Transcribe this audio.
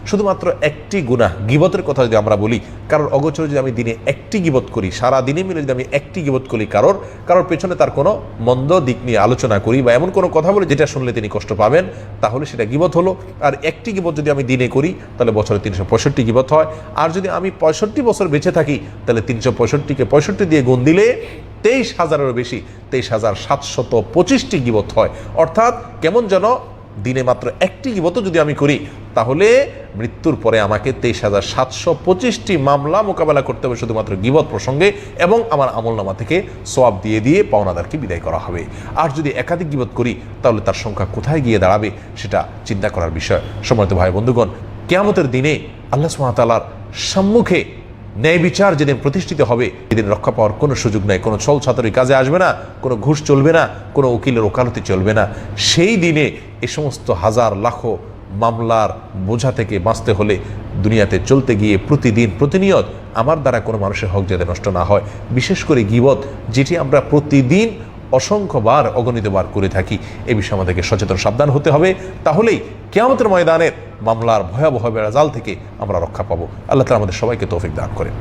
শুধুমাত্র একটি গুনাহ গীবতের কথা যদি আমরা বলি, কারোর অগোচরে যদি আমি দিনে একটি গীবত করি, সারা দিনে মিলে যদি আমি একটি গীবত করি কারোর পেছনে তার কোনো মন্দ দিক নিয়ে আলোচনা করি বা এমন কোনো কথা বলে যেটা শুনলে তিনি কষ্ট পাবেন, তাহলে সেটা গীবত হলো। আর একটি গীবত যদি আমি দিনে করি তাহলে বছরে 365 গীবত হয়। আর যদি আমি 65 বছর বেঁচে থাকি তাহলে 365কে 65 দিয়ে গুণ দিলে 23,000-এরও বেশি, 23,725টি গীবত হয়। অর্থাৎ কেমন যেন দিনে মাত্র একটি গীবতও যদি আমি করি তাহলে মৃত্যুর পরে আমাকে 23,725টি মামলা মোকাবেলা করতে হবে শুধুমাত্র গীবত প্রসঙ্গে, এবং আমার আমলনামা থেকে সওয়াব দিয়ে দিয়ে পাওনাদারকে বিদায় করা হবে। আর যদি একাধিক গীবত করি তাহলে তার সংখ্যা কোথায় গিয়ে দাঁড়াবে সেটা চিন্তা করার বিষয়। সম্মানিত ভাই বন্ধুগণ, কিয়ামতের দিনে আল্লাহ সুবহানাহু ওয়া তাআলার সম্মুখে ন্যায় বিচার যেদিন প্রতিষ্ঠিত হবে, সেদিন রক্ষা পাওয়ার কোনো সুযোগ নাই, কোনো ছল ছাতরি কাজে আসবে না, কোনো ঘুষ চলবে না, কোনো উকিলের ওকালতি চলবে না। সেই দিনে এ সমস্ত হাজার লাখো মামলার বোঝা থেকে বাঁচতে হলে দুনিয়াতে চলতে গিয়ে প্রতিদিন প্রতিনিয়ত আমার দ্বারা কোনো মানুষের হক যাতে নষ্ট না হয়, বিশেষ করে গীবত যেটি আমরা প্রতিদিন অসংখ্যবার অগণিতবার করে থাকি, এ বিষয়ে আমাদেরকে সচেতন সাবধান হতে হবে। তাহলেই কিয়ামতের ময়দানের মামলার ভয়াবহ বেড়াজাল থেকে আমরা রক্ষা পাবো। আল্লাহ তাআলা আমাদের সবাইকে তৌফিক দান করেন।